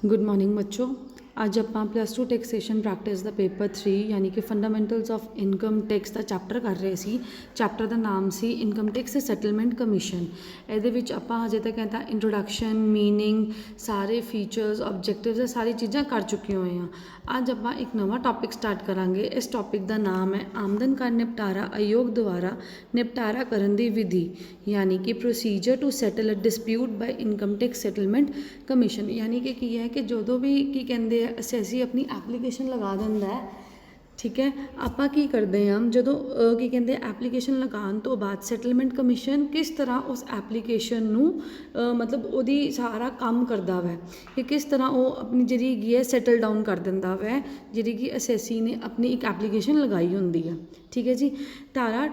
Good morning बच्चों। ਅੱਜ ਆਪਾਂ +2 ਟੈਕਸੇਸ਼ਨ ਪ੍ਰੈਕਟਿਸ ਦਾ ਪੇਪਰ 3 ਯਾਨੀ ਕਿ fundamentals of income tax the chapter ਕਰ ਰਹੇ ਸੀ। ਚੈਪਟਰ ਦਾ ਨਾਮ ਸੀ ਇਨਕਮ ਟੈਕਸ ਸੈਟਲਮੈਂਟ ਕਮਿਸ਼ਨ। ਇਹਦੇ ਵਿੱਚ ਆਪਾਂ ਹਜੇ ਤੱਕ ਕਹਿੰਦਾ ਇੰਟਰੋਡਕਸ਼ਨ, ਮੀਨਿੰਗ, ਸਾਰੇ ਫੀਚਰਸ, ਆਬਜੈਕਟਿਵਸ ਸਾਰੀ ਚੀਜ਼ਾਂ ਕਰ ਚੁੱਕੇ ਹੋਏ ਹਾਂ। ਅੱਜ ਆਪਾਂ ਇੱਕ ਨਵਾਂ ਟੌਪਿਕ ਸਟਾਰਟ ਕਰਾਂਗੇ। ਇਸ ਟੌਪਿਕ ਦਾ ਨਾਮ ਹੈ ਆਮਦਨ ਕਰ ਨਿਪਟਾਰਾ ਆਯੋਗ ਦੁਆਰਾ ਨਿਪਟਾਰਾ ਕਰਨ ਦੀ ਵਿਧੀ ਯਾਨੀ ਕਿ procedure to settle a dispute by income tax settlement commission. ਯਾਨੀ ਕਿ ਕੀ ਹੈ ਕਿ ਜਦੋਂ ਵੀ ਕੀ ਕਹਿੰਦੇ ਅਸੈਸੀ ਆਪਣੀ ਐਪਲੀਕੇਸ਼ਨ ਲਗਾ ਦਿੰਦਾ ਹੈ, ਠੀਕ ਹੈ, ਆਪਾਂ ਕੀ ਕਰਦੇ ਹਾਂ ਜਦੋਂ ਕੀ ਕਹਿੰਦੇ ਐਪਲੀਕੇਸ਼ਨ ਲਗਾਉਣ ਤੋਂ ਬਾਅਦ ਸੈਟਲਮੈਂਟ ਕਮਿਸ਼ਨ ਕਿਸ ਤਰ੍ਹਾਂ ਉਸ ਐਪਲੀਕੇਸ਼ਨ ਨੂੰ ਮਤਲਬ ਉਹਦੀ ਸਾਰਾ ਕੰਮ ਕਰਦਾ ਵੈ ਕਿ ਕਿਸ ਤਰ੍ਹਾਂ ਉਹ ਆਪਣੀ ਜਿਹੜੀ ਹੈਗੀ ਹੈ ਸੈਟਲ ਡਾਊਨ ਕਰ ਦਿੰਦਾ ਵੈ ਜਿਹੜੀ ਕਿ ਅਸੈਸੀ ਨੇ ਆਪਣੀ ਇੱਕ ਐਪਲੀਕੇਸ਼ਨ ਲਗਾਈ ਹੁੰਦੀ ਹੈ। ਠੀਕ ਹੈ ਜੀ। ਧਾਰਾ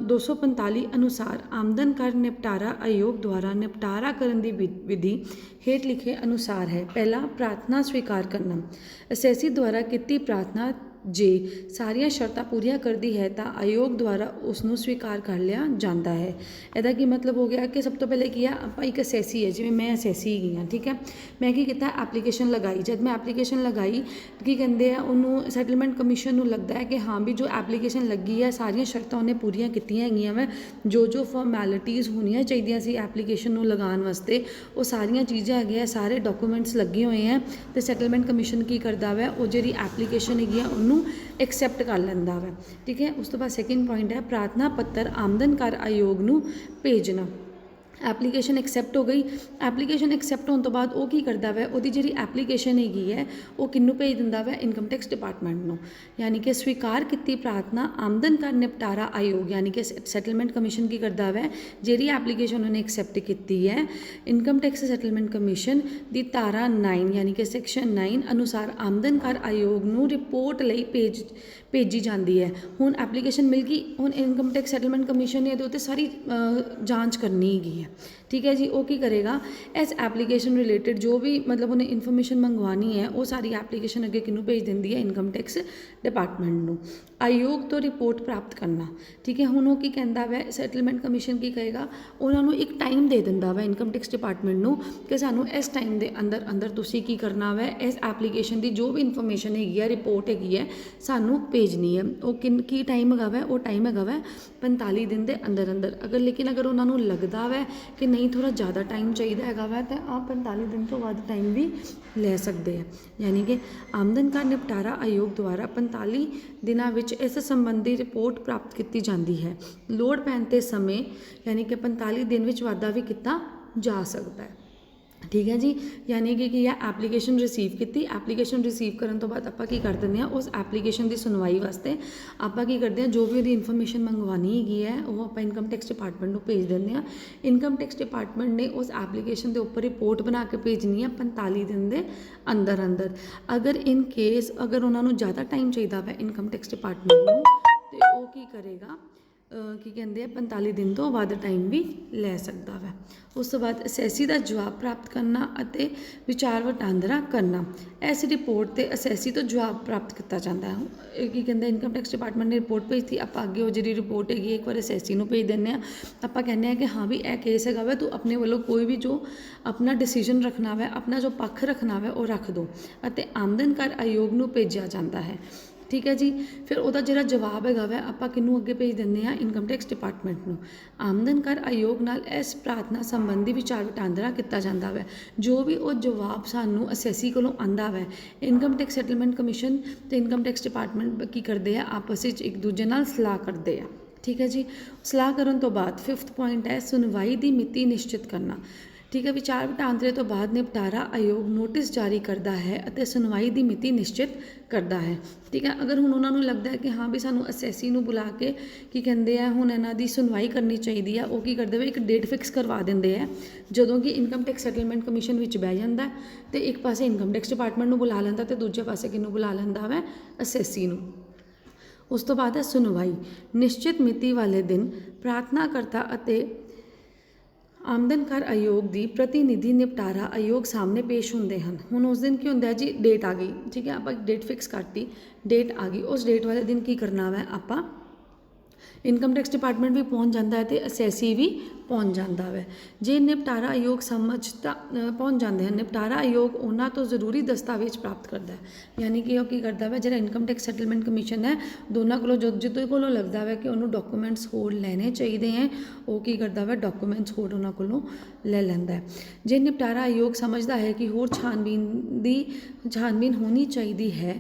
245 ਅਨੁਸਾਰ ਆਮਦਨ ਕਰ ਨਿਪਟਾਰਾ ਆਯੋਗ ਦੁਆਰਾ ਨਿਪਟਾਰਾ ਕਰਨ ਦੀ ਵਿਧੀ ਹੇਠ ਲਿਖੇ ਅਨੁਸਾਰ ਹੈ। ਪਹਿਲਾ, ਪ੍ਰਾਰਥਨਾ ਸਵੀਕਾਰ ਕਰਨਾ। ਅਸੈਸੀ ਦੁਆਰਾ ਕੀਤੀ ਪ੍ਰਾਰਥਨਾ ਜੇ ਸਾਰੀਆਂ ਸ਼ਰਤਾਂ ਪੂਰੀਆਂ ਕਰਦੀ ਹੈ ਤਾਂ ਆਯੋਗ ਦੁਆਰਾ ਉਸ ਨੂੰ ਸਵੀਕਾਰ ਕਰ ਲਿਆ ਜਾਂਦਾ ਹੈ। ਇਹਦਾ ਕੀ ਮਤਲਬ ਹੋ ਗਿਆ ਕਿ ਸਭ ਤੋਂ ਪਹਿਲੇ ਕੀ ਆ, ਆਪਾਂ ਇੱਕ ਅਸੈਸੀ ਹੈ, ਜਿਵੇਂ ਮੈਂ ਅਸੈਸੀ ਹੈਗੀ ਹਾਂ, ਠੀਕ ਹੈ, ਮੈਂ ਕੀ ਕੀਤਾ ਐਪਲੀਕੇਸ਼ਨ ਲਗਾਈ। ਜਦ ਮੈਂ ਐਪਲੀਕੇਸ਼ਨ ਲਗਾਈ ਕੀ ਕਹਿੰਦੇ ਆ ਉਹਨੂੰ ਸੈਟਲਮੈਂਟ ਕਮਿਸ਼ਨ ਨੂੰ ਲੱਗਦਾ ਹੈ ਕਿ ਹਾਂ ਵੀ ਜੋ ਐਪਲੀਕੇਸ਼ਨ ਲੱਗੀ ਹੈ ਸਾਰੀਆਂ ਸ਼ਰਤਾਂ ਉਹਨੇ ਪੂਰੀਆਂ ਕੀਤੀਆਂ ਹੈਗੀਆਂ ਵਾ, ਜੋ ਫਾਰਮੈਲਿਟੀਜ਼ ਹੋਣੀਆਂ ਚਾਹੀਦੀਆਂ ਸੀ ਐਪਲੀਕੇਸ਼ਨ ਨੂੰ ਲਗਾਉਣ ਵਾਸਤੇ ਉਹ ਸਾਰੀਆਂ ਚੀਜ਼ਾਂ ਹੈਗੀਆਂ, ਸਾਰੇ ਡਾਕੂਮੈਂਟਸ ਲੱਗੇ ਹੋਏ ਹੈ ਅਤੇ ਸੈਟਲਮੈਂਟ ਕਮਿਸ਼ਨ ਕੀ ਕਰਦਾ ਵਾ ਉਹ ਜਿਹੜੀ ਐਪਲੀਕੇਸ਼ਨ ਹੈਗੀ ਆ ਉਹਨੂੰ ਐਕਸੈਪਟ ਕਰ ਲੈਂਦਾ ਵਾ। ਠੀਕ ਹੈ। ਉਸ ਤੋਂ ਬਾਅਦ ਸੈਕਿੰਡ ਪੁਆਇੰਟ ਹੈ ਪ੍ਰਾਰਥਨਾ ਪੱਤਰ ਆਮਦਨ ਕਰ ਆਯੋਗ ਨੂੰ ਭੇਜਣਾ। ਐਪਲੀਕੇਸ਼ਨ ਐਕਸੈਪਟ ਹੋ ਗਈ। ਐਪਲੀਕੇਸ਼ਨ ਐਕਸੈਪਟ ਹੋਣ ਤੋਂ ਬਾਅਦ ਉਹ ਕੀ ਕਰਦਾ ਵੈ ਉਹਦੀ ਜਿਹੜੀ ਐਪਲੀਕੇਸ਼ਨ ਹੈਗੀ ਹੈ ਉਹ ਕਿਹਨੂੰ ਭੇਜ ਦਿੰਦਾ ਵੈ ਇਨਕਮ ਟੈਕਸ ਡਿਪਾਰਟਮੈਂਟ ਨੂੰ। ਯਾਨੀ ਕਿ ਸਵੀਕਾਰ ਕੀਤੀ ਪ੍ਰਾਰਥਨਾ ਆਮਦਨ ਕਰ ਨਿਪਟਾਰਾ ਆਯੋਗ ਯਾਨੀ ਕਿ ਸੈਟਲਮੈਂਟ ਕਮਿਸ਼ਨ ਕੀ ਕਰਦਾ ਵੈ ਜਿਹੜੀ ਐਪਲੀਕੇਸ਼ਨ ਉਹਨੇ ਐਕਸੈਪਟ ਕੀਤੀ ਹੈ ਇਨਕਮ ਟੈਕਸ ਸੈਟਲਮੈਂਟ ਕਮਿਸ਼ਨ ਦੀ ਧਾਰਾ 9 ਯਾਨੀ ਕਿ ਸੈਕਸ਼ਨ 9 ਅਨੁਸਾਰ ਆਮਦਨ ਕਰ ਆਯੋਗ ਨੂੰ ਰਿਪੋਰਟ ਲਈ ਭੇਜੀ ਜਾਂਦੀ ਹੈ। ਹੁਣ ਐਪਲੀਕੇਸ਼ਨ ਮਿਲ ਗਈ, ਹੁਣ ਇਨਕਮ ਟੈਕਸ ਸੈਟਲਮੈਂਟ ਕਮਿਸ਼ਨ ਨੇ ਇਹਦੇ ਉੱਤੇ ਸਾਰੀ ਜਾਂਚ ਕਰਨੀ ਹੈਗੀ ਹੈ। ਠੀਕ ਹੈ ਜੀ। ਉਹ ਕੀ ਕਰੇਗਾ ਇਸ ਐਪਲੀਕੇਸ਼ਨ ਰਿਲੇਟਡ ਜੋ ਵੀ ਮਤਲਬ ਉਹਨੇ ਇਨਫੋਰਮੇਸ਼ਨ ਮੰਗਵਾਉਣੀ ਹੈ ਉਹ ਸਾਰੀ ਐਪਲੀਕੇਸ਼ਨ ਅੱਗੇ ਕਿਹਨੂੰ ਭੇਜ ਦਿੰਦੀ ਹੈ ਇਨਕਮ ਟੈਕਸ ਡਿਪਾਰਟਮੈਂਟ ਨੂੰ। ਆਯੋਗ ਤੋਂ ਰਿਪੋਰਟ ਪ੍ਰਾਪਤ ਕਰਨਾ। ਠੀਕ ਹੈ। ਹੁਣ ਉਹ ਕੀ ਕਹਿੰਦਾ ਵੈ ਸੈਟਲਮੈਂਟ ਕਮਿਸ਼ਨ ਕੀ ਕਹੇਗਾ ਉਹਨਾਂ ਨੂੰ ਇੱਕ ਟਾਈਮ ਦੇ ਦਿੰਦਾ ਵੈ ਇਨਕਮ ਟੈਕਸ ਡਿਪਾਰਟਮੈਂਟ ਨੂੰ ਕਿ ਸਾਨੂੰ ਇਸ ਟਾਈਮ ਦੇ ਅੰਦਰ ਤੁਸੀਂ ਕੀ ਕਰਨਾ ਵੈ ਇਸ ਐਪਲੀਕੇਸ਼ਨ ਦੀ ਜੋ ਵੀ ਇਨਫੋਰਮੇਸ਼ਨ ਹੈਗੀ ਹੈ ਰਿਪੋਰਟ ਹੈਗੀ ਹੈ ਸਾਨੂੰ ਭੇਜਣੀ ਹੈ। ਉਹ ਕੀ ਟਾਈਮ ਹੈਗਾ ਵੈ ਉਹ ਟਾਈਮ ਹੈਗਾ ਵੈ 45 ਦਿਨ ਦੇ ਅੰਦਰ। ਅਗਰ ਉਹਨਾਂ ਨੂੰ ਲੱਗਦਾ ਵੈ ਕਿ ਨਹੀਂ ਥੋੜ੍ਹਾ ਜ਼ਿਆਦਾ ਟਾਈਮ ਚਾਹੀਦਾ ਹੈਗਾ ਵਾ ਤਾਂ ਆਪ 45 ਦਿਨ ਤੋਂ ਵੱਧ ਟਾਈਮ ਵੀ ਲੈ ਸਕਦੇ ਆ। ਯਾਨੀ ਕਿ ਆਮਦਨ ਕਰ ਨਿਪਟਾਰਾ ਆਯੋਗ ਦੁਆਰਾ 45 ਦਿਨਾਂ ਵਿੱਚ ਇਸ ਸੰਬੰਧੀ ਰਿਪੋਰਟ ਪ੍ਰਾਪਤ ਕੀਤੀ ਜਾਂਦੀ ਹੈ। ਲੋੜ ਪੈਣ 'ਤੇ ਸਮੇਂ ਯਾਨੀ ਕਿ 45 ਦਿਨ ਵਿੱਚ ਵਾਧਾ ਵੀ ਕੀਤਾ ਜਾ ਸਕਦਾ ਹੈ। ਠੀਕ ਹੈ ਜੀ। ਯਾਨੀ ਕਿ ਕੀ ਹੈ ਐਪਲੀਕੇਸ਼ਨ ਰਿਸੀਵ ਕੀਤੀ। ਐਪਲੀਕੇਸ਼ਨ ਰਿਸੀਵ ਕਰਨ ਤੋਂ ਬਾਅਦ ਆਪਾਂ ਕੀ ਕਰ ਦਿੰਦੇ ਹਾਂ ਉਸ ਐਪਲੀਕੇਸ਼ਨ ਦੀ ਸੁਣਵਾਈ ਵਾਸਤੇ ਆਪਾਂ ਕੀ ਕਰਦੇ ਹਾਂ ਜੋ ਵੀ ਉਹਦੀ ਇਨਫੋਰਮੇਸ਼ਨ ਮੰਗਵਾਉਣੀ ਹੈਗੀ ਹੈ ਉਹ ਆਪਾਂ ਇਨਕਮ ਟੈਕਸ ਡਿਪਾਰਟਮੈਂਟ ਨੂੰ ਭੇਜ ਦਿੰਦੇ ਹਾਂ। ਇਨਕਮ ਟੈਕਸ ਡਿਪਾਰਟਮੈਂਟ ਨੇ ਉਸ ਐਪਲੀਕੇਸ਼ਨ ਦੇ ਉੱਪਰ ਰਿਪੋਰਟ ਬਣਾ ਕੇ ਭੇਜਣੀ ਹੈ 45 ਦਿਨ ਦੇ ਅੰਦਰ। ਅਗਰ ਇਨ ਕੇਸ ਅਗਰ ਉਹਨਾਂ ਨੂੰ ਜ਼ਿਆਦਾ ਟਾਈਮ ਚਾਹੀਦਾ ਵਾ ਇਨਕਮ ਟੈਕਸ ਡਿਪਾਰਟਮੈਂਟ ਨੂੰ ਅਤੇ ਉਹ ਕੀ ਕਰੇਗਾ ਕੀ ਕਹਿੰਦੇ ਆ 45 ਦਿਨ ਤੋਂ ਵੱਧ ਟਾਈਮ ਵੀ ਲੈ ਸਕਦਾ ਵੈ। ਉਸ ਤੋਂ ਬਾਅਦ ਅਸੈਸੀ ਦਾ ਜਵਾਬ ਪ੍ਰਾਪਤ ਕਰਨਾ ਅਤੇ ਵਿਚਾਰ ਵਟਾਂਦਰਾ ਕਰਨਾ। ਇਸ ਰਿਪੋਰਟ 'ਤੇ ਅਸੈਸੀ ਤੋਂ ਜਵਾਬ ਪ੍ਰਾਪਤ ਕੀਤਾ ਜਾਂਦਾ ਹੈ। ਕੀ ਕਹਿੰਦੇ ਇਨਕਮ ਟੈਕਸ ਡਿਪਾਰਟਮੈਂਟ ਨੇ ਰਿਪੋਰਟ ਭੇਜਤੀ, ਆਪਾਂ ਅੱਗੇ ਉਹ ਜਿਹੜੀ ਰਿਪੋਰਟ ਹੈਗੀ ਇੱਕ ਵਾਰ ਅਸੈਸੀ ਨੂੰ ਭੇਜ ਦਿੰਦੇ ਹਾਂ। ਆਪਾਂ ਕਹਿੰਦੇ ਹਾਂ ਕਿ ਹਾਂ ਵੀ ਇਹ ਕੇਸ ਹੈਗਾ ਵੈ ਤੂੰ ਆਪਣੇ ਵੱਲੋਂ ਕੋਈ ਵੀ ਜੋ ਆਪਣਾ ਡਿਸੀਜਨ ਰੱਖਣਾ ਵੈ ਆਪਣਾ ਜੋ ਪੱਖ ਰੱਖਣਾ ਵੈ ਉਹ ਰੱਖ ਦਿਓ ਅਤੇ ਆਮਦਨ ਕਰ ਆਯੋਗ ਨੂੰ ਭੇਜਿਆ ਜਾਂਦਾ ਹੈ। ਠੀਕ ਹੈ ਜੀ। ਫਿਰ ਉਹਦਾ ਜਿਹੜਾ ਜਵਾਬ ਹੈਗਾ ਵੈ ਆਪਾਂ ਕਿਹਨੂੰ ਅੱਗੇ ਭੇਜ ਦਿੰਦੇ ਹਾਂ ਇਨਕਮ ਟੈਕਸ ਡਿਪਾਰਟਮੈਂਟ ਨੂੰ। ਆਮਦਨ ਕਰ ਆਯੋਗ ਨਾਲ ਇਸ ਪ੍ਰਾਰਥਨਾ ਸੰਬੰਧੀ ਵਿਚਾਰ ਵਟਾਂਦਰਾ ਕੀਤਾ ਜਾਂਦਾ ਵੈ। ਜੋ ਵੀ ਉਹ ਜਵਾਬ ਸਾਨੂੰ ਅਸੈਸੀ ਕੋਲੋਂ ਆਉਂਦਾ ਵੈ ਇਨਕਮ ਟੈਕਸ ਸੈਟਲਮੈਂਟ ਕਮਿਸ਼ਨ ਅਤੇ ਇਨਕਮ ਟੈਕਸ ਡਿਪਾਰਟਮੈਂਟ ਕੀ ਕਰਦੇ ਆ ਆਪਸ ਵਿੱਚ ਇੱਕ ਦੂਜੇ ਨਾਲ ਸਲਾਹ ਕਰਦੇ ਆ। ਠੀਕ ਹੈ ਜੀ। ਸਲਾਹ ਕਰਨ ਤੋਂ ਬਾਅਦ 5th ਪੁਆਇੰਟ ਹੈ ਸੁਣਵਾਈ ਦੀ ਮਿਤੀ ਨਿਸ਼ਚਿਤ ਕਰਨਾ। ਠੀਕ ਹੈ। ਵਿਚਾਰ ਵਟਾਂਦਰੇ ਤੋਂ ਬਾਅਦ ਨਿਪਟਾਰਾ ਆਯੋਗ ਨੋਟਿਸ ਜਾਰੀ ਕਰਦਾ ਹੈ ਅਤੇ ਸੁਣਵਾਈ ਦੀ ਮਿਤੀ ਨਿਸ਼ਚਿਤ ਕਰਦਾ ਹੈ। ਠੀਕ ਹੈ। ਅਗਰ ਹੁਣ ਉਹਨਾਂ ਨੂੰ ਲੱਗਦਾ ਹੈ ਕਿ ਹਾਂ ਵੀ ਸਾਨੂੰ ਅਸੈਸੀ ਨੂੰ ਬੁਲਾ ਕੇ ਕੀ ਕਹਿੰਦੇ ਆ ਹੁਣ ਇਹਨਾਂ ਦੀ ਸੁਣਵਾਈ ਕਰਨੀ ਚਾਹੀਦੀ ਆ ਉਹ ਕੀ ਕਰਦੇ ਵੇ ਇੱਕ ਡੇਟ ਫਿਕਸ ਕਰਵਾ ਦਿੰਦੇ ਆ ਜਦੋਂ ਕਿ ਇਨਕਮ ਟੈਕਸ ਸੈਟਲਮੈਂਟ ਕਮਿਸ਼ਨ ਵਿੱਚ ਬਹਿ ਜਾਂਦਾ ਅਤੇ ਇੱਕ ਪਾਸੇ ਇਨਕਮ ਟੈਕਸ ਡਿਪਾਰਟਮੈਂਟ ਨੂੰ ਬੁਲਾ ਲੈਂਦਾ ਅਤੇ ਦੂਜੇ ਪਾਸੇ ਕਿਹਨੂੰ ਬੁਲਾ ਲੈਂਦਾ ਵੈ ਅਸੈਸੀ ਨੂੰ। ਉਸ ਤੋਂ ਬਾਅਦ ਹੈ ਸੁਣਵਾਈ। ਨਿਸ਼ਚਿਤ ਮਿਤੀ ਵਾਲੇ ਦਿਨ ਪ੍ਰਾਰਥਨਾ ਕਰਤਾ ਅਤੇ ਆਮਦਨ ਕਰ ਆਯੋਗ ਦੀ ਪ੍ਰਤੀਨਿਧੀ ਨਿਪਟਾਰਾ ਆਯੋਗ ਸਾਹਮਣੇ ਪੇਸ਼ ਹੁੰਦੇ ਹਨ। ਹੁਣ ਉਸ ਦਿਨ ਕੀ ਹੁੰਦਾ ਜੀ ਡੇਟ ਆ ਗਈ। ਠੀਕ ਹੈ। ਆਪਾਂ ਡੇਟ ਫਿਕਸ ਕਰਤੀ, ਡੇਟ ਆ ਗਈ। ਉਸ ਡੇਟ ਵਾਲੇ ਦਿਨ ਕੀ ਕਰਨਾ ਵੈ ਆਪਾਂ ਇਨਕਮ ਟੈਕਸ ਡਿਪਾਰਟਮੈਂਟ ਵੀ ਪਹੁੰਚ ਜਾਂਦਾ ਹੈ ਤੇ ਅਸੈਸੀ ਵੀ ਪਹੁੰਚ ਜਾਂਦਾ ਹੈ। ਜੇ ਨਿਪਟਾਰਾ ਆਯੋਗ ਸਮਝਦਾ ਪਹੁੰਚ ਜਾਂਦੇ ਹਨ, ਨਿਪਟਾਰਾ ਆਯੋਗ ਉਹਨਾਂ ਤੋਂ ਜ਼ਰੂਰੀ ਦਸਤਾਵੇਜ਼ ਪ੍ਰਾਪਤ ਕਰਦਾ ਹੈ। ਯਾਨੀ ਕਿ ਉਹ ਕੀ ਕਰਦਾ ਵਾ, ਜਿਹੜਾ ਇਨਕਮ ਟੈਕਸ ਸੈਟਲਮੈਂਟ ਕਮਿਸ਼ਨ ਹੈ, ਦੋਨਾਂ ਕੋਲੋਂ ਜਿਹਦੇ ਕੋਲੋਂ ਲੱਗਦਾ ਵਾ ਕਿ ਉਹਨੂੰ ਡਾਕੂਮੈਂਟਸ ਹੋਰ ਲੈਣੇ ਚਾਹੀਦੇ ਹੈ, ਉਹ ਕੀ ਕਰਦਾ ਵਾ, ਡਾਕੂਮੈਂਟਸ ਹੋਰ ਉਹਨਾਂ ਕੋਲੋਂ ਲੈ ਲੈਂਦਾ ਹੈ। ਜੇ ਨਿਪਟਾਰਾ ਆਯੋਗ ਸਮਝਦਾ ਹੈ ਕਿ ਹੋਰ ਛਾਨਬੀਨ ਹੋਣੀ ਚਾਹੀਦੀ ਹੈ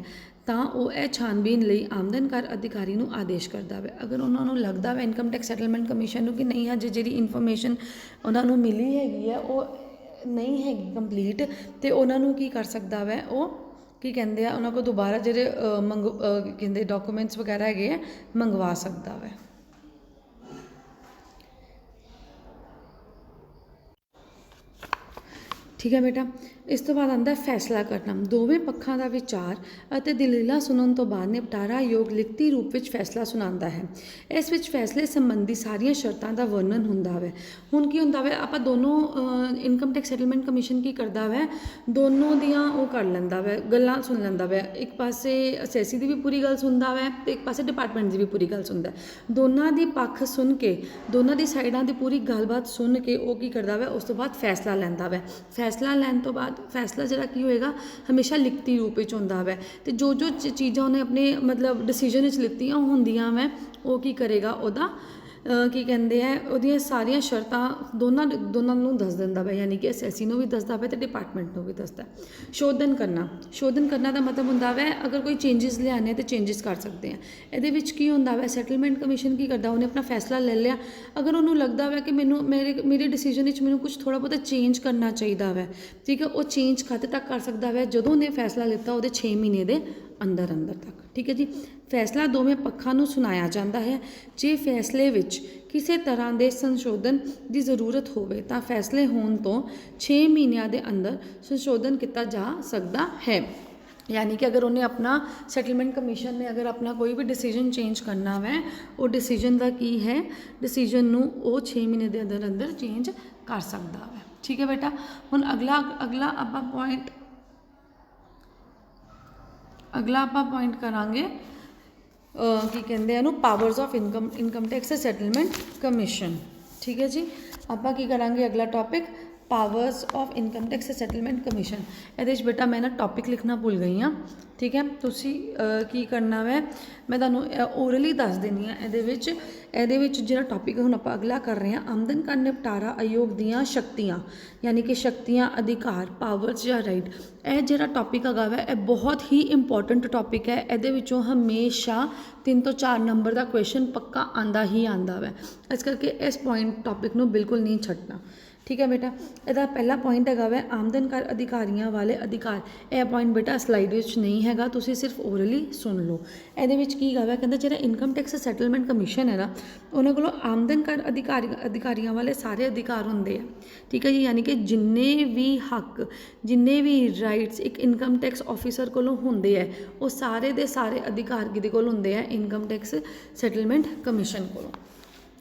ਤਾਂ ਉਹ ਇਹ ਛਾਨਬੀਨ ਲਈ ਆਮਦਨ ਕਰ ਅਧਿਕਾਰੀ ਨੂੰ ਆਦੇਸ਼ ਕਰਦਾ ਹੈ। ਅਗਰ ਉਹਨਾਂ ਨੂੰ ਲੱਗਦਾ ਵਾ ਇਨਕਮ ਟੈਕਸ ਸੈਟਲਮੈਂਟ ਕਮਿਸ਼ਨ ਨੂੰ ਕਿ ਨਹੀਂ ਹਜੇ ਜਿਹੜੀ ਇਨਫੋਰਮੇਸ਼ਨ ਉਹਨਾਂ ਨੂੰ ਮਿਲੀ ਹੈਗੀ ਹੈ ਉਹ ਨਹੀਂ ਹੈਗੀ ਕੰਪਲੀਟ, ਤੇ ਉਹਨਾਂ ਨੂੰ ਕੀ ਕਰ ਸਕਦਾ ਵੈ, ਉਹ ਕੀ ਕਹਿੰਦੇ ਆ, ਉਹਨਾਂ ਕੋਲ ਦੁਬਾਰਾ ਜਿਹੜੇ ਕਹਿੰਦੇ ਡਾਕੂਮੈਂਟਸ ਵਗੈਰਾ ਹੈਗੇ ਆ ਮੰਗਵਾ ਸਕਦਾ ਵੈ। ਠੀਕ ਹੈ ਬੇਟਾ। ਇਸ ਤੋਂ ਬਾਅਦ ਆਉਂਦਾ ਫੈਸਲਾ ਕਰਨਾ। ਦੋਵੇਂ ਪੱਖਾਂ ਦਾ ਵਿਚਾਰ ਅਤੇ ਦਲੀਲਾਂ ਸੁਣਨ ਤੋਂ ਬਾਅਦ ਨਿਪਟਾਰਾ ਆਯੋਗ ਲਿਖਤੀ ਰੂਪ ਵਿੱਚ ਫੈਸਲਾ ਸੁਣਾਉਂਦਾ ਹੈ। ਇਸ ਵਿੱਚ ਫੈਸਲੇ ਸੰਬੰਧੀ ਸਾਰੀਆਂ ਸ਼ਰਤਾਂ ਦਾ ਵਰਣਨ ਹੁੰਦਾ ਹੈ। ਹੁਣ ਕੀ ਹੁੰਦਾ ਵੈ, ਆਪਾਂ ਦੋਨੋਂ ਇਨਕਮ ਟੈਕਸ ਸੈਟਲਮੈਂਟ ਕਮਿਸ਼ਨ ਕੀ ਕਰਦਾ ਵੈ, ਦੋਨੋਂ ਦੀਆਂ ਉਹ ਕਰ ਲੈਂਦਾ ਵੈ, ਗੱਲਾਂ ਸੁਣ ਲੈਂਦਾ ਵੈ। ਇੱਕ ਪਾਸੇ ਅਸੈਸੀ ਦੀ ਵੀ ਪੂਰੀ ਗੱਲ ਸੁਣਦਾ ਵੈ ਅਤੇ ਇੱਕ ਪਾਸੇ ਡਿਪਾਰਟਮੈਂਟ ਦੀ ਵੀ ਪੂਰੀ ਗੱਲ ਸੁਣਦਾ। ਦੋਨਾਂ ਦੀ ਪੱਖ ਸੁਣ ਕੇ, ਦੋਨਾਂ ਦੀ ਸਾਈਡਾਂ ਦੀ ਪੂਰੀ ਗੱਲਬਾਤ ਸੁਣ ਕੇ ਉਹ ਕੀ ਕਰਦਾ ਵੈ, ਉਸ ਤੋਂ ਬਾਅਦ ਫੈਸਲਾ ਲੈਂਦਾ ਵੈ। ਫੈਸਲਾ ਲੈਣ ਤੋਂ ਬਾਅਦ ਫੈਸਲਾ ਜਿਹੜਾ ਕੀ ਹੋਏਗਾ, ਹਮੇਸ਼ਾ ਲਿਖਤੀ ਰੂਪ ਵਿੱਚ ਹੁੰਦਾ ਵੈ, ਅਤੇ ਜੋ ਚੀਜ਼ਾਂ ਉਹਨੇ ਆਪਣੇ ਮਤਲਬ ਡਿਸੀਜਨ ਵਿੱਚ ਲਿੱਤੀਆਂ ਹੁੰਦੀਆਂ ਵੈ, ਉਹ ਕੀ ਕਰੇਗਾ, ਉਹਦਾ ਕੀ ਕਹਿੰਦੇ ਆ, ਉਹਦੀਆਂ ਸਾਰੀਆਂ ਸ਼ਰਤਾਂ ਦੋਨਾਂ ਨੂੰ ਦੱਸ ਦਿੰਦਾ ਵਾ। ਯਾਨੀ ਕਿ ਅਸੈਸੀ ਨੂੰ ਵੀ ਦੱਸਦਾ ਵਾ ਅਤੇ ਡਿਪਾਰਟਮੈਂਟ ਨੂੰ ਵੀ ਦੱਸਦਾ। ਸ਼ੋਧਨ ਕਰਨਾ ਦਾ ਮਤਲਬ ਹੁੰਦਾ ਵੈ, ਅਗਰ ਕੋਈ ਚੇਂਜਸ ਲਿਆਉਣੇ ਤਾਂ ਚੇਂਜਸ ਕਰ ਸਕਦੇ ਆ। ਇਹਦੇ ਵਿੱਚ ਕੀ ਹੁੰਦਾ ਵੈ, ਸੈਟਲਮੈਂਟ ਕਮਿਸ਼ਨ ਕੀ ਕਰਦਾ, ਉਹਨੇ ਆਪਣਾ ਫੈਸਲਾ ਲੈ ਲਿਆ। ਅਗਰ ਉਹਨੂੰ ਲੱਗਦਾ ਵੈ ਕਿ ਮੇਰੇ ਡਿਸੀਜਨ ਵਿੱਚ ਮੈਨੂੰ ਕੁਝ ਥੋੜ੍ਹਾ ਬਹੁਤਾ ਚੇਂਜ ਕਰਨਾ ਚਾਹੀਦਾ ਵੈ, ਠੀਕ ਹੈ, ਉਹ ਚੇਂਜ ਕਦ ਤੱਕ ਕਰ ਸਕਦਾ ਵੈ, ਜਦੋਂ ਉਹਨੇ ਫੈਸਲਾ ਲਿੱਤਾ ਉਹਦੇ 6 ਮਹੀਨੇ ਦੇ ਅੰਦਰ ਤੱਕ। ਠੀਕ ਹੈ ਜੀ। ਫੈਸਲਾ ਦੋਵੇਂ ਪੱਖਾਂ ਨੂੰ ਸੁਣਾਇਆ ਜਾਂਦਾ ਹੈ। ਜੇ ਫੈਸਲੇ ਵਿੱਚ ਕਿਸੇ ਤਰ੍ਹਾਂ ਦੇ ਸੰਸ਼ੋਧਨ ਦੀ ਜ਼ਰੂਰਤ ਹੋਵੇ ਤਾਂ ਫੈਸਲੇ ਹੋਣ ਤੋਂ 6 ਮਹੀਨਿਆਂ ਦੇ ਅੰਦਰ ਸੰਸ਼ੋਧਨ ਕੀਤਾ ਜਾ ਸਕਦਾ ਹੈ। ਯਾਨੀ ਕਿ ਅਗਰ ਉਹਨੇ ਆਪਣਾ ਸੈਟਲਮੈਂਟ ਕਮਿਸ਼ਨ ਨੇ ਅਗਰ ਆਪਣਾ ਕੋਈ ਵੀ ਡਿਸੀਜਨ ਚੇਂਜ ਕਰਨਾ ਵੈ, ਉਹ ਡਿਸੀਜਨ ਦਾ ਕੀ ਹੈ, ਡਿਸੀਜਨ ਨੂੰ ਉਹ 6 ਮਹੀਨੇ ਦੇ ਅੰਦਰ ਚੇਂਜ ਕਰ ਸਕਦਾ ਵੈ। ਠੀਕ ਹੈ ਬੇਟਾ। ਹੁਣ ਅਗਲਾ ਆਪਾਂ ਪੁਆਇੰਟ ਕਰਾਂਗੇ ਕੀ ਕਹਿੰਦੇ ਇਹਨੂੰ, powers of income tax settlement commission. ਠੀਕ ਹੈ ਜੀ। ਆਪਾਂ ਕੀ ਕਰਾਂਗੇ, ਅਗਲਾ topic powers of income tax settlement commission. ਇਹਦੇ ਵਿੱਚ ਬੇਟਾ ਮੈਂ ਨਾ ਟੌਪਿਕ ਲਿਖਣਾ ਭੁੱਲ ਗਈ ਹਾਂ। ਠੀਕ ਹੈ। ਤੁਸੀਂ ਕੀ ਕਰਨਾ ਵੈ, ਮੈਂ ਤੁਹਾਨੂੰ ਓਰਲੀ ਦੱਸ ਦਿੰਦੀ ਹਾਂ। ਇਹਦੇ ਵਿੱਚ ਜਿਹੜਾ ਟੌਪਿਕ ਹੁਣ ਆਪਾਂ ਅਗਲਾ ਕਰ ਰਹੇ ਹਾਂ, ਆਮਦਨ ਕਰ ਨਿਪਟਾਰਾ ਆਯੋਗ ਦੀਆਂ ਸ਼ਕਤੀਆਂ, ਯਾਨੀ ਕਿ ਸ਼ਕਤੀਆਂ, ਅਧਿਕਾਰ, ਪਾਵਰਸ ਜਾਂ ਰਾਈਟ। ਇਹ ਜਿਹੜਾ ਟੌਪਿਕ ਹੈਗਾ ਵੈ, ਇਹ ਬਹੁਤ ਹੀ ਇੰਪੋਰਟੈਂਟ ਟੌਪਿਕ ਹੈ। ਇਹਦੇ ਵਿੱਚੋਂ ਹਮੇਸ਼ਾ 3 ਤੋਂ 4 ਨੰਬਰ ਦਾ ਕੁਐਸਚਨ ਪੱਕਾ ਆਉਂਦਾ ਹੀ ਆਉਂਦਾ ਵੈ। ਇਸ ਕਰਕੇ ਇਸ ਟੌਪਿਕ ਨੂੰ ਬਿਲਕੁਲ ਨਹੀਂ ਛੱਡਣਾ। ਠੀਕ ਹੈ ਬੇਟਾ। ਇਹਦਾ ਪਹਿਲਾ ਪੁਆਇੰਟ ਹੈਗਾ ਵੈ ਆਮਦਨ ਕਰ ਅਧਿਕਾਰੀਆਂ ਵਾਲੇ ਅਧਿਕਾਰ। ਇਹ ਪੁਆਇੰਟ ਬੇਟਾ ਸਲਾਈਡ ਵਿੱਚ ਨਹੀਂ ਹੈਗਾ, ਤੁਸੀਂ ਸਿਰਫ ਓਰਲੀ ਸੁਣ ਲਓ। ਇਹਦੇ ਵਿੱਚ ਕੀ ਹੈਗਾ, ਕਹਿੰਦਾ ਜਿਹੜਾ ਇਨਕਮ ਟੈਕਸ ਸੈਟਲਮੈਂਟ ਕਮਿਸ਼ਨ ਹੈ ਨਾ, ਉਹਨਾਂ ਕੋਲੋਂ ਆਮਦਨ ਕਰ ਅਧਿਕਾਰੀਆਂ ਵਾਲੇ ਸਾਰੇ ਅਧਿਕਾਰ ਹੁੰਦੇ ਆ। ਠੀਕ ਹੈ ਜੀ। ਯਾਨੀ ਕਿ ਜਿੰਨੇ ਵੀ ਹੱਕ, ਜਿੰਨੇ ਵੀ ਰਾਈਟਸ ਇੱਕ ਇਨਕਮ ਟੈਕਸ ਆਫਿਸਰ ਕੋਲੋਂ ਹੁੰਦੇ ਆ, ਉਹ ਸਾਰੇ ਦੇ ਸਾਰੇ ਅਧਿਕਾਰ ਕਿਹਦੇ ਕੋਲ ਹੁੰਦੇ ਆ, ਇਨਕਮ ਟੈਕਸ ਸੈਟਲਮੈਂਟ ਕਮਿਸ਼ਨ ਕੋਲੋਂ।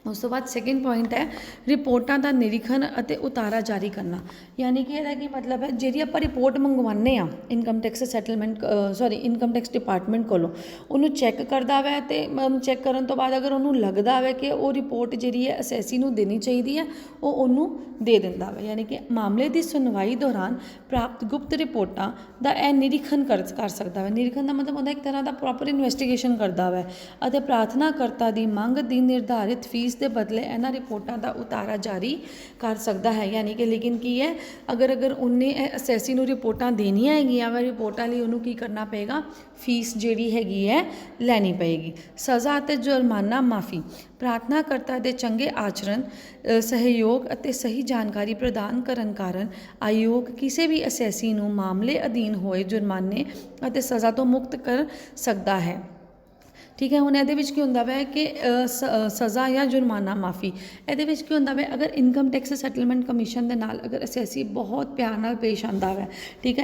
ਉਸ ਤੋਂ ਬਾਅਦ ਸੈਕਿੰਡ ਪੁਆਇੰਟ ਹੈ ਰਿਪੋਰਟਾਂ ਦਾ ਨਿਰੀਖਣ ਅਤੇ ਉਤਾਰਾ ਜਾਰੀ ਕਰਨਾ। ਯਾਨੀ ਕਿ ਇਹਦਾ ਕੀ ਮਤਲਬ ਹੈ, ਜਿਹੜੀ ਆਪਾਂ ਰਿਪੋਰਟ ਮੰਗਵਾਉਂਦੇ ਹਾਂ income tax income tax department ਕੋਲੋਂ, ਉਹਨੂੰ ਚੈੱਕ ਕਰਦਾ ਵੈ, ਅਤੇ ਚੈੱਕ ਕਰਨ ਤੋਂ ਬਾਅਦ ਅਗਰ ਉਹਨੂੰ ਲੱਗਦਾ ਵੈ ਕਿ ਉਹ ਰਿਪੋਰਟ ਜਿਹੜੀ ਹੈ ਅਸੈਸੀ ਨੂੰ ਦੇਣੀ ਚਾਹੀਦੀ ਹੈ, ਉਹ ਉਹਨੂੰ ਦੇ ਦਿੰਦਾ ਵੈ। ਯਾਨੀ ਕਿ ਮਾਮਲੇ ਦੀ ਸੁਣਵਾਈ ਦੌਰਾਨ ਪ੍ਰਾਪਤ ਗੁਪਤ ਰਿਪੋਰਟਾਂ ਦਾ ਇਹ ਨਿਰੀਖਣ ਕਰ ਸਕਦਾ ਵੈ। ਨਿਰੀਖਣ ਦਾ ਮਤਲਬ ਹੁੰਦਾ ਇੱਕ ਤਰ੍ਹਾਂ ਦਾ ਪ੍ਰੋਪਰ ਇਨਵੈਸਟੀਗੇਸ਼ਨ ਕਰਦਾ ਵੈ, ਅਤੇ ਪ੍ਰਾਰਥਨਾਕਰਤਾ ਦੀ ਮੰਗ ਦੀ ਨਿਰਧਾਰਿਤ ਫੀਸ ਦੇ ਬਦਲੇ ਇਹਨਾਂ ਰਿਪੋਰਟਾਂ ਦਾ ਉਤਾਰਾ ਜਾਰੀ ਕਰ ਸਕਦਾ ਹੈ। ਯਾਨੀ ਕਿ ਲੇਕਿਨ ਕੀ ਹੈ, ਅਗਰ ਉਹਨੇ ਅਸੈਸੀ ਨੂੰ ਰਿਪੋਰਟਾਂ ਦੇਣੀਆਂ ਹੈਗੀਆਂ ਵਾ, ਰਿਪੋਰਟਾਂ ਲਈ ਉਹਨੂੰ ਕੀ ਕਰਨਾ ਪਏਗਾ, ਫੀਸ ਜਿਹੜੀ ਹੈਗੀ ਹੈ ਲੈਣੀ ਪਏਗੀ। ਸਜ਼ਾ ਅਤੇ ਜੁਰਮਾਨਾ ਮਾਫੀ। ਪ੍ਰਾਰਥਨਾਕਰਤਾ ਦੇ ਚੰਗੇ ਆਚਰਣ, ਸਹਿਯੋਗ ਅਤੇ ਸਹੀ ਜਾਣਕਾਰੀ ਪ੍ਰਦਾਨ ਕਰਨ ਕਾਰਨ ਆਯੋਗ ਕਿਸੇ ਵੀ ਅਸੈਸੀ ਨੂੰ ਮਾਮਲੇ ਅਧੀਨ ਹੋਏ ਜੁਰਮਾਨੇ ਅਤੇ ਸਜ਼ਾ ਤੋਂ ਮੁਕਤ ਕਰ ਸਕਦਾ ਹੈ। ਠੀਕ ਹੈ। ਹੁਣ ਇਹਦੇ ਵਿੱਚ ਕੀ ਹੁੰਦਾ ਵੈ ਕਿ ਸਜ਼ਾ ਜਾਂ ਜੁਰਮਾਨਾ ਮਾਫੀ। ਇਹਦੇ ਵਿੱਚ ਕੀ ਹੁੰਦਾ ਵੈ, ਅਗਰ ਇਨਕਮ ਟੈਕਸ ਸੈਟਲਮੈਂਟ ਕਮਿਸ਼ਨ ਦੇ ਨਾਲ ਅਗਰ ਅਸੈਸੀ ਬਹੁਤ ਪਿਆਰ ਨਾਲ ਪੇਸ਼ ਆਉਂਦਾ ਵੈ, ਠੀਕ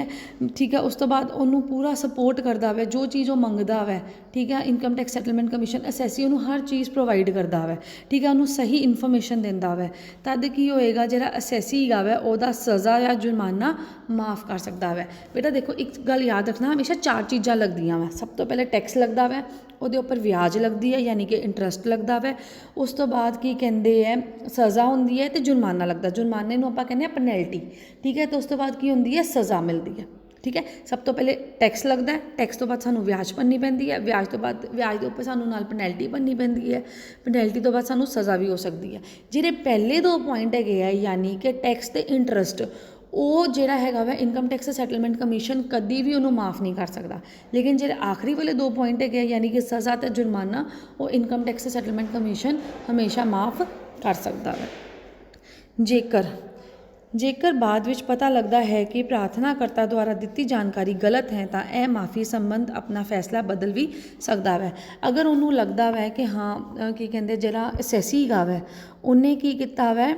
ਹੈ, ਉਸ ਤੋਂ ਬਾਅਦ ਉਹਨੂੰ ਪੂਰਾ ਸਪੋਰਟ ਕਰਦਾ ਵੈ, ਜੋ ਚੀਜ਼ ਉਹ ਮੰਗਦਾ ਵੈ, ਠੀਕ ਹੈ, ਇਨਕਮ ਟੈਕਸ ਸੈਟਲਮੈਂਟ ਕਮਿਸ਼ਨ ਅਸੈਸੀ ਉਹਨੂੰ ਹਰ ਚੀਜ਼ ਪ੍ਰੋਵਾਈਡ ਕਰਦਾ ਵੈ, ਠੀਕ ਹੈ, ਉਹਨੂੰ ਸਹੀ ਇਨਫੋਰਮੇਸ਼ਨ ਦਿੰਦਾ ਵੈ, ਤਦ ਕੀ ਹੋਏਗਾ, ਜਿਹੜਾ ਅਸੈਸੀ ਹੈਗਾ ਵੈ ਉਹਦਾ ਸਜ਼ਾ ਜਾਂ ਜੁਰਮਾਨਾ ਮਾਫ ਕਰ ਸਕਦਾ ਵੈ। ਬੇਟਾ ਦੇਖੋ, ਇੱਕ ਗੱਲ ਯਾਦ ਰੱਖਣਾ, ਹਮੇਸ਼ਾ 4 ਚੀਜ਼ਾਂ ਲੱਗਦੀਆਂ ਵੈ। ਸਭ ਤੋਂ ਪਹਿਲੇ ਟੈਕਸ ਲੱਗਦਾ ਵੈ, ਉਹਦੇ ਉੱਪਰ ਵਿਆਜ ਲੱਗਦੀ ਹੈ यानी कि इंटरस्ट लगता है। उस तो बाद की कहते हैं सज़ा होंदी है तो जुर्माना लगता, जुर्माने ਨੂੰ ਆਪਾਂ ਕਹਿੰਦੇ ਆ ਪੈਨल्टी, ठीक है। तो उस तो बाद की होंदी है सज़ा मिलती है, ठीक है। सब तो पहले टैक्स लगता है, टैक्स तो बाद सानू व्याज भरनी पैंदी है, व्याज तो बाद व्याज के उपर सानू नाल पेनल्टी भरनी पैंदी है, पेनल्टी तो बाद सानू सज़ा भी हो सकती है। ਜਿਹੜੇ पहले दो पॉइंट है यानी कि टैक्स ते इंटरस्ट, ਉਹ ਜਿਹੜਾ ਹੈਗਾ ਵਾ ਇਨਕਮ ਟੈਕਸ ਸੈਟਲਮੈਂਟ ਕਮਿਸ਼ਨ ਕਦੀ ਵੀ ਉਹਨੂੰ ਮਾफ़ ਨਹੀਂ ਕਰ ਸਕਦਾ। ਲੇਕਿਨ ਜਿਹੜੇ ਆਖਰੀ ਵਾਲੇ ਦੋ ਪੁਆਇੰਟ ਹੈਗੇ ਯਾਨੀ ਕਿ ਸਜ਼ਾ ਤੇ ਜੁਰਮਾਨਾ, ਉਹ ਇਨਕਮ ਟੈਕਸ ਸੈਟਲਮੈਂਟ ਕਮਿਸ਼ਨ ਹਮੇਸ਼ਾ ਮਾफ़ ਕਰ ਸਕਦਾ ਹੈ। ਜੇਕਰ ਬਾਅਦ ਵਿੱਚ ਪਤਾ ਲੱਗਦਾ ਹੈ ਕਿ ਪ੍ਰਾਰਥਨਾਕਰਤਾ ਦੁਆਰਾ ਦਿੱਤੀ ਜਾਣਕਾਰੀ ਗਲਤ ਹੈ ਤਾਂ ਇਹ ਮਾਫੀ ਸੰਬੰਧ ਆਪਣਾ ਫੈਸਲਾ ਬਦਲ ਵੀ ਸਕਦਾ ਹੈ। ਅਗਰ ਉਹਨੂੰ ਲੱਗਦਾ ਵੈ ਕਿ ਹਾਂ ਕੀ ਕਹਿੰਦੇ ਜਿਹੜਾ ਅਸੈਸੀ ਹੈਗਾ ਵੈ ਉਹਨੇ ਕੀ ਕੀਤਾ ਵੈ,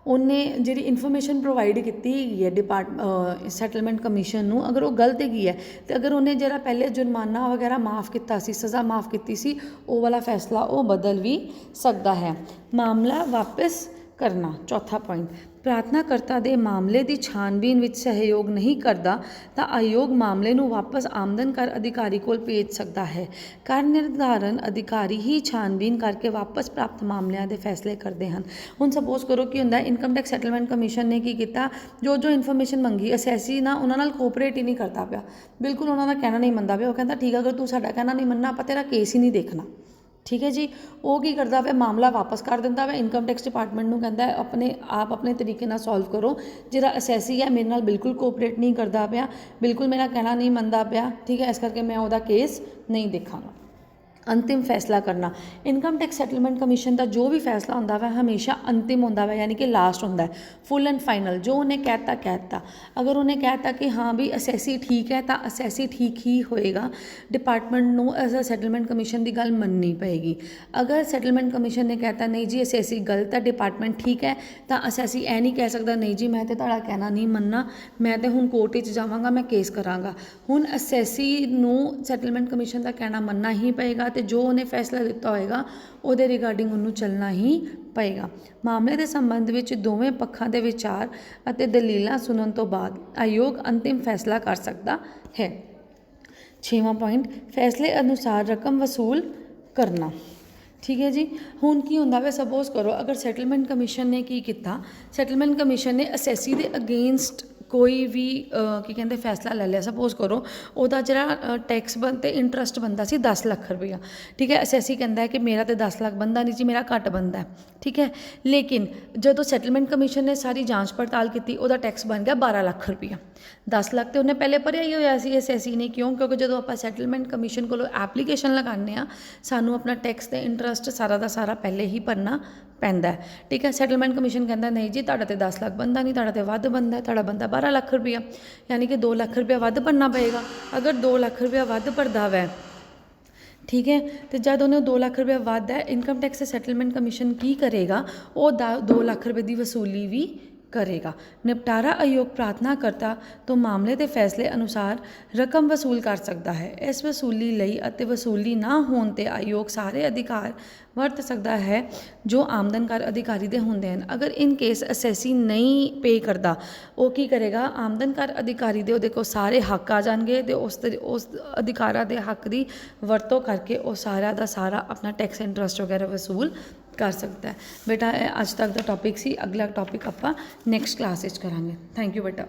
ਉਹਨੇ ਜਿਹੜੀ ਇਨਫੋਰਮੇਸ਼ਨ ਪ੍ਰੋਵਾਈਡ ਕੀਤੀ ਹੈਗੀ ਹੈ ਸੈਟਲਮੈਂਟ ਕਮਿਸ਼ਨ ਨੂੰ, ਅਗਰ ਉਹ ਗਲਤ ਹੈਗੀ ਹੈ ਤੇ ਅਗਰ ਉਹਨੇ ਜਿਹੜਾ ਪਹਿਲੇ ਜੁਰਮਾਨਾ ਵਗੈਰਾ ਮਾफ़ ਕੀਤਾ ਸੀ, ਸਜ਼ਾ ਮਾफ़ ਕੀਤੀ ਸੀ, ਉਹ ਵਾਲਾ ਫੈਸਲਾ ਉਹ ਬਦਲ ਵੀ ਸਕਦਾ ਹੈ। ਮਾਮਲਾ ਵਾਪਸ ਕਰਨਾ, ਚੌਥਾ ਪੁਆਇੰਟ, ਪ੍ਰਾਰਥਨਾਕਰਤਾ ਦੇ ਮਾਮਲੇ ਦੀ ਛਾਣਬੀਨ ਵਿੱਚ ਸਹਿਯੋਗ ਨਹੀਂ ਕਰਦਾ ਤਾਂ ਆਯੋਗ ਮਾਮਲੇ ਨੂੰ ਵਾਪਸ ਆਮਦਨ ਕਰ ਅਧਿਕਾਰੀ ਕੋਲ ਭੇਜ ਸਕਦਾ ਹੈ। ਕਰ ਨਿਰਧਾਰਨ ਅਧਿਕਾਰੀ ਹੀ ਛਾਣਬੀਨ ਕਰਕੇ ਵਾਪਸ ਪ੍ਰਾਪਤ ਮਾਮਲਿਆਂ ਦੇ ਫੈਸਲੇ ਕਰਦੇ ਹਨ। ਹੁਣ ਸਪੋਜ਼ ਕਰੋ ਕੀ ਹੁੰਦਾ, ਇਨਕਮ ਟੈਕਸ ਸੈਟਲਮੈਂਟ ਕਮਿਸ਼ਨ ਨੇ ਕੀ ਕੀਤਾ, ਜੋ ਇਨਫੋਰਮੇਸ਼ਨ ਮੰਗੀ ਅਸੈਸੀ ਨਾ ਉਹਨਾਂ ਨਾਲ ਕੋਆਪਰੇਟ ਹੀ ਨਹੀਂ ਕਰਦਾ ਪਿਆ, ਬਿਲਕੁਲ ਉਹਨਾਂ ਦਾ ਕਹਿਣਾ ਨਹੀਂ ਮੰਨਦਾ ਪਿਆ। ਉਹ ਕਹਿੰਦਾ ਠੀਕ ਹੈ ਅਗਰ ਤੂੰ ਸਾਡਾ ਕਹਿਣਾ ਨਹੀਂ ਮੰਨਣਾ ਆਪਾਂ ਤੇਰਾ ਕੇਸ ਹੀ ਨਹੀਂ ਦੇਖਣਾ, ठीक है जी। वो की करता वा मामला वापस कर दिता वा, इनकम टैक्स डिपार्टमेंट नूं कहता है अपने आप अपने तरीके नाल सॉल्व करो, जिहड़ा असैसी है मेरे नाल बिल्कुल कोऑपरेट नहीं करता पिया, बिल्कुल मेरा कहना नहीं मनता पिया, ठीक है, इस करके मैं उहदा केस नहीं देखांगा। अंतिम फैसला करना, इनकम टैक्स सैटलमेंट कमीशन का जो भी फैसला होंदा वा हमेशा अंतिम होंदा वा, यानी कि लास्ट होंदा है, फुल एंड फाइनल। जो उन्हें कहता अगर उन्हें कहता कि हाँ भी असैसी ठीक है तो असैसी ठीक ही होएगा, डिपार्टमेंट नूं एज अ सैटलमेंट कमीशन की गल मननी पएगी। अगर सैटलमेंट कमीशन ने कहता नहीं जी असैसी गलत है, डिपार्टमेंट ठीक है, तो असैसी ऐ नहीं कह सकता नहीं जी मैं तो तुहाडा कहना नहीं मनना, मैं तो हुण कोर्ट विच जावांगा, मैं केस करांगा। हुण असैसी नूं सैटलमेंट कमीशन का कहना मनना ही पएगा ਤੇ ਜੋ ਉਹਨੇ ਫੈਸਲਾ ਦਿੱਤਾ ਹੋਏਗਾ ਉਹਦੇ ਰਿਗਾਰਡਿੰਗ ਉਹਨੂੰ ਚੱਲਣਾ ਹੀ ਪਏਗਾ। ਮਾਮਲੇ ਦੇ ਸੰਬੰਧ ਵਿੱਚ ਦੋਵੇਂ ਪੱਖਾਂ ਦੇ ਵਿਚਾਰ ਅਤੇ ਦਲੀਲਾਂ ਸੁਣਨ ਤੋਂ ਬਾਅਦ ਆਯੋਗ ਅੰਤਿਮ ਫੈਸਲਾ ਕਰ ਸਕਦਾ ਹੈ। 6ਵਾਂ ਪੁਆਇੰਟ, ਫੈਸਲੇ ਅਨੁਸਾਰ ਰਕਮ ਵਸੂਲ ਕਰਨਾ, ठीक है जी। हुण की होंदा वे, सपोज करो अगर सैटलमेंट कमीशन ने की किया, सैटलमेंट कमीशन ने असैसी के अगेंस्ट कोई भी की कहते फैसला ले लिया, सपोज करो ਉਹਦਾ ਜਿਹੜਾ टैक्स बनते इंटरस्ट बनता सी 10 ਲੱਖ रुपया, ठीक है। असैसी कहता है कि मेरा तो 10 ਲੱਖ बनता नहीं जी, मेरा घट बनता है, ठीक है। लेकिन जो सैटलमेंट कमीशन ने सारी जांच पड़ताल की, ਉਹਦਾ टैक्स बन गया 12 ਲੱਖ रुपया। 10 ਲੱਖ तो उन्हें पहले भरिया ही होया सी असैसी ने, क्यों, क्योंकि जो आप सैटलमेंट कमीशन को एप्लीकेशन लगाने सानू अपना टैक्स ते इंटरस्ट सारा का सारा पहले ही भरना पैंदा है, ठीक है। सैटलमेंट कमीशन कहता नहीं जी तुहाडा ते 10 ਲੱਖ बनता नहीं, तुहाडा ते वध बनता है, तुहाडा बनता 12 ਲੱਖ रुपया, यानी कि 2 ਲੱਖ रुपया वध भरना पएगा। अगर 2 ਲੱਖ रुपया वध भरदा वै, ठीक है, तो जब उन्हें 2 ਲੱਖ रुपया वध है, इनकम टैक्स सैटलमेंट कमीशन की करेगा, वो 2 ਲੱਖ रुपये की वसूली भी करेगा। निपटारा आयोग प्रार्थना करता तो मामले के फैसले अनुसार रकम वसूल कर सकता है। इस वसूली लई अते वसूली ना होने ते आयोग सारे अधिकार वरत सकता है जो आमदन कर अधिकारी दे होंदे हैं। अगर इन केस असैसी नहीं पे करता, वो की करेगा, आमदन कर अधिकारी दे को सारे हक आ जाएंगे तो उस अधिकारा दे हक की वरतों करके वो सारा का सारा अपना टैक्स इंटरस्ट वगैरह वसूल कर सकता है। बेटा अज तक का टॉपिक सी, अगला टॉपिक आपां नैक्सट क्लास करांगे। थैंक यू बेटा।